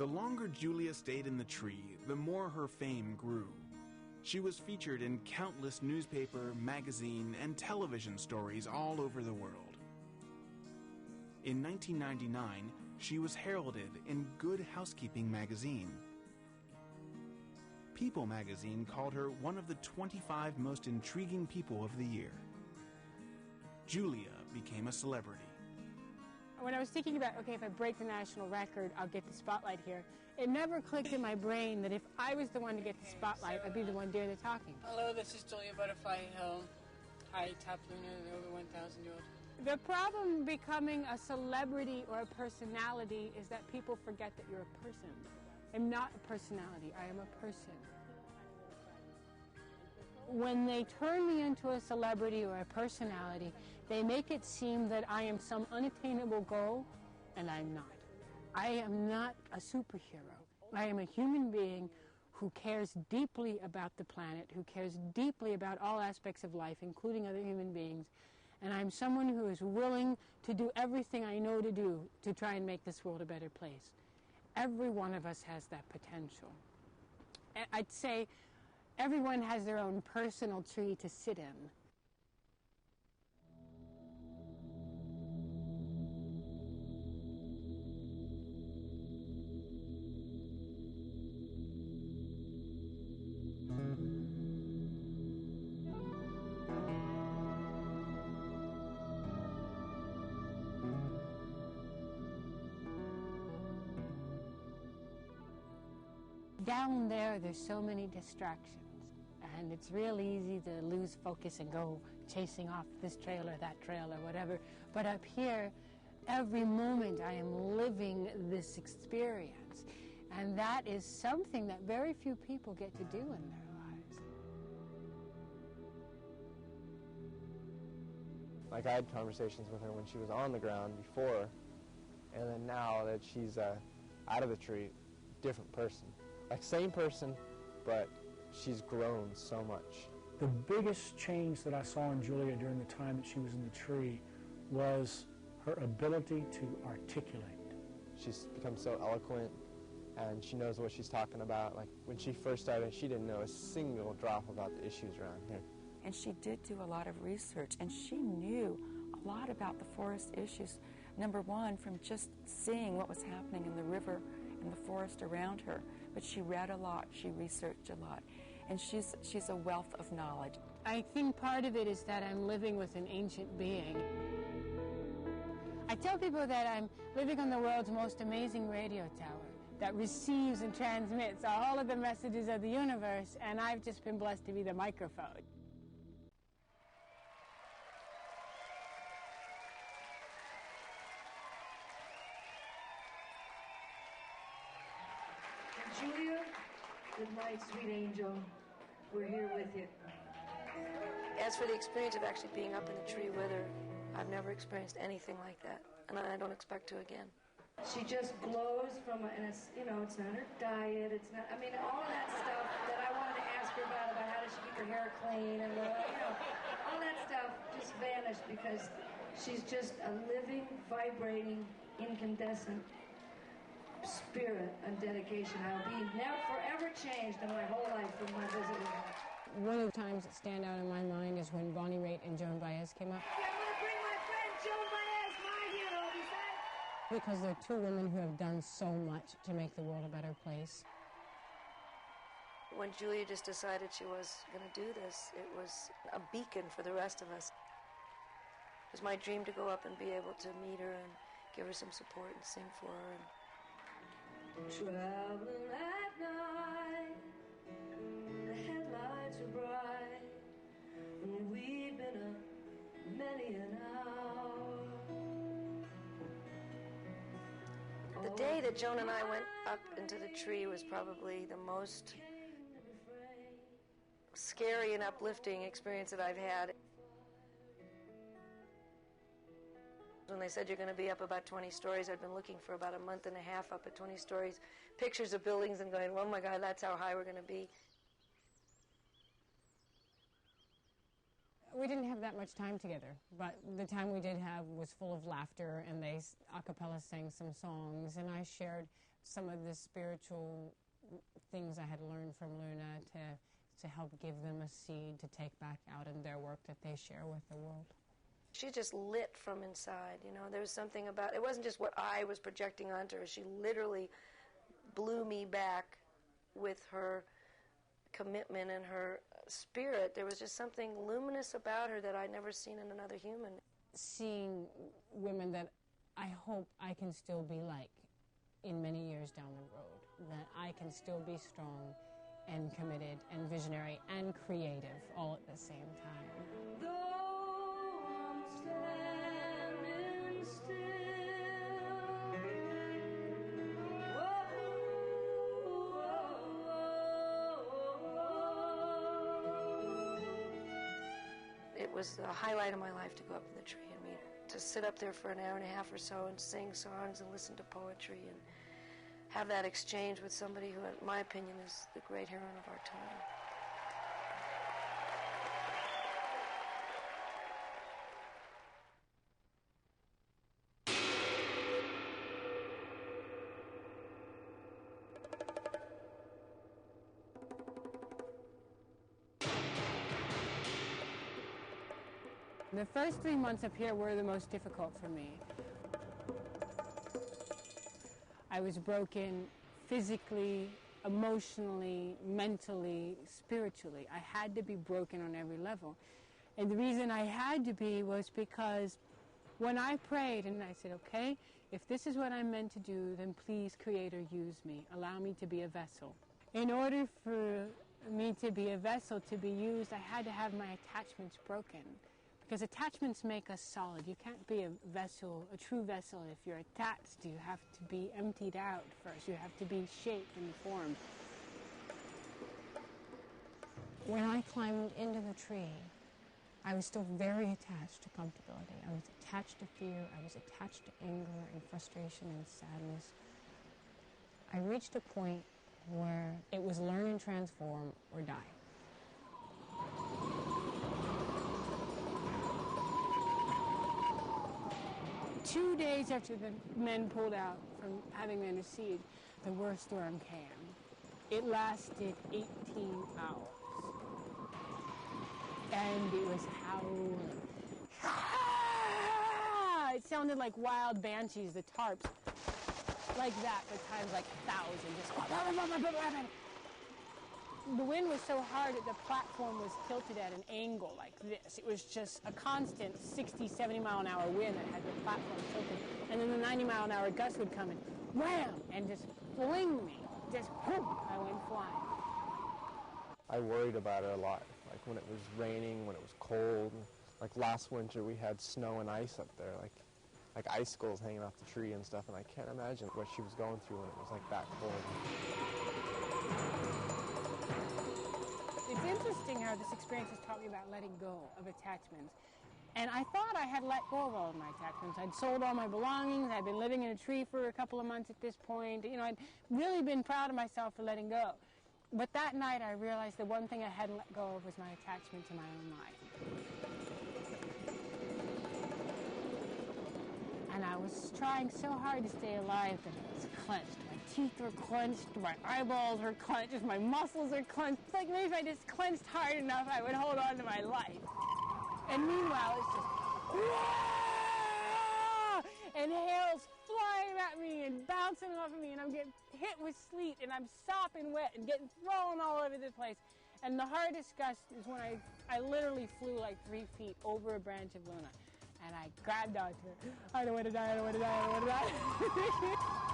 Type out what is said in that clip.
The longer Julia stayed in the tree, the more her fame grew. She was featured in countless newspaper, magazine, and television stories all over the world. In 1999, she was heralded in Good Housekeeping magazine. People magazine called her one of the 25 most intriguing people of the year. Julia became a celebrity. When I was thinking about, okay, if I break the national record, I'll get the spotlight here, it never clicked in my brain that if I was the one to get the spotlight, I'd be the one doing the talking. Hello, this is Julia Butterfly Hill. Hi, top lunar, the over 1,000-year-old. The problem becoming a celebrity or a personality is that people forget that you're a person. I'm not a personality, I am a person. When they turn me into a celebrity or a personality, they make it seem that I am some unattainable goal, and I'm not. I am not a superhero. I am a human being who cares deeply about the planet, who cares deeply about all aspects of life, including other human beings, and I'm someone who is willing to do everything I know to do to try and make this world a better place. Every one of us has that potential. I'd say everyone has their own personal tree to sit in. Down there's so many distractions, and it's real easy to lose focus and go chasing off this trail or that trail or whatever. But up here, every moment I am living this experience, and that is something that very few people get to do in their lives. Like, I had conversations with her when she was on the ground before, and then now that she's out of the tree, different person. Like, same person, but she's grown so much. The biggest change that I saw in Julia during the time that she was in the tree was her ability to articulate. She's become so eloquent, and she knows what she's talking about. Like, when she first started, she didn't know a single drop about the issues around here. And she did do a lot of research, and she knew a lot about the forest issues. Number one, from just seeing what was happening in the river and the forest around her. But she read a lot, she researched a lot, and she's a wealth of knowledge. I think part of it is that I'm living with an ancient being. I tell people that I'm living on the world's most amazing radio tower that receives and transmits all of the messages of the universe, and I've just been blessed to be the microphone. Julia, good night, sweet angel. We're here with you. As for the experience of actually being up in the tree with her, I've never experienced anything like that, and I don't expect to again. She just glows from, and it's, you know, it's not her diet, it's not, I mean, all of that stuff that I wanted to ask her about how does she keep her hair clean, and, all that stuff just vanished because she's just a living, vibrating, incandescent spirit and dedication. I'll be never forever changed in my whole life from my visit with her. One of the times that stand out in my mind is when Bonnie Raitt and Joan Baez came up. Okay, I'm going to bring my friend Joan Baez, my hero, beside. Because they're two women who have done so much to make the world a better place. When Julia just decided she was going to do this, it was a beacon for the rest of us. It was my dream to go up and be able to meet her and give her some support and sing for her. Traveling at night, the headlights are bright, and we've been up many an hour. The day that Joan and I went up into the tree was probably the most scary and uplifting experience that I've had. When they said you're going to be up about 20 stories, I'd been looking for about a month and a half up at 20 stories, pictures of buildings and going, oh my God, that's how high we're going to be. We didn't have that much time together, but the time we did have was full of laughter, and they a cappella sang some songs, and I shared some of the spiritual things I had learned from Luna to help give them a seed to take back out in their work that they share with the world. She just lit from inside, you know. There was something about it wasn't just what I was projecting onto her. She literally blew me back with her commitment and her spirit. There was just something luminous about her that I'd never seen in another human. Seeing women that I hope I can still be like in many years down the road, that I can still be strong and committed and visionary and creative all at the same time. Though I'm standing still, It was the highlight of my life to go up in the tree and meet her. To sit up there for an hour and a half or so and sing songs and listen to poetry and have that exchange with somebody who, in my opinion, is the great heroine of our time. The first 3 months up here were the most difficult for me. I was broken physically, emotionally, mentally, spiritually. I had to be broken on every level. And the reason I had to be was because when I prayed and I said, okay, if this is what I'm meant to do, then please, Creator, use me. Allow me to be a vessel. In order for me to be a vessel, to be used, I had to have my attachments broken. Because attachments make us solid. You can't be a vessel, a true vessel, if you're attached. You have to be emptied out first. You have to be shaped and formed. When I climbed into the tree, I was still very attached to comfortability. I was attached to fear. I was attached to anger and frustration and sadness. I reached a point where it was learn and transform or die. Two days after the men pulled out from having been a siege, the worst storm came. It lasted 18 hours. And it was howling. It sounded like wild banshees, the tarps. Like that, but times like 1,000. Just the wind was so hard that the platform was tilted at an angle like this. It was just a constant 60, 70 mile an hour wind that had the platform tilted. And then the 90 mile an hour gust would come and wham! And just fling me. Just whoop! I went flying. I worried about her a lot, like when it was raining, when it was cold. Like last winter we had snow and ice up there, like icicles hanging off the tree and stuff, and I can't imagine what she was going through when it was like that cold. It's interesting how this experience has taught me about letting go of attachments. And I thought I had let go of all of my attachments. I'd sold all my belongings. I'd been living in a tree for a couple of months at this point. You know, I'd really been proud of myself for letting go. But that night I realized the one thing I hadn't let go of was my attachment to my own life. And I was trying so hard to stay alive that it was clenched. My teeth were clenched, my eyeballs were clenched, my muscles are clenched. It's like maybe if I just clenched hard enough, I would hold on to my life. And meanwhile, it's just, and hail's flying at me and bouncing off of me, and I'm getting hit with sleet, and I'm sopping wet and getting thrown all over the place. And the hardest gust is when I literally flew like 3 feet over a branch of Luna, and I grabbed onto it. I don't want to die, I don't want to die, I don't want to die.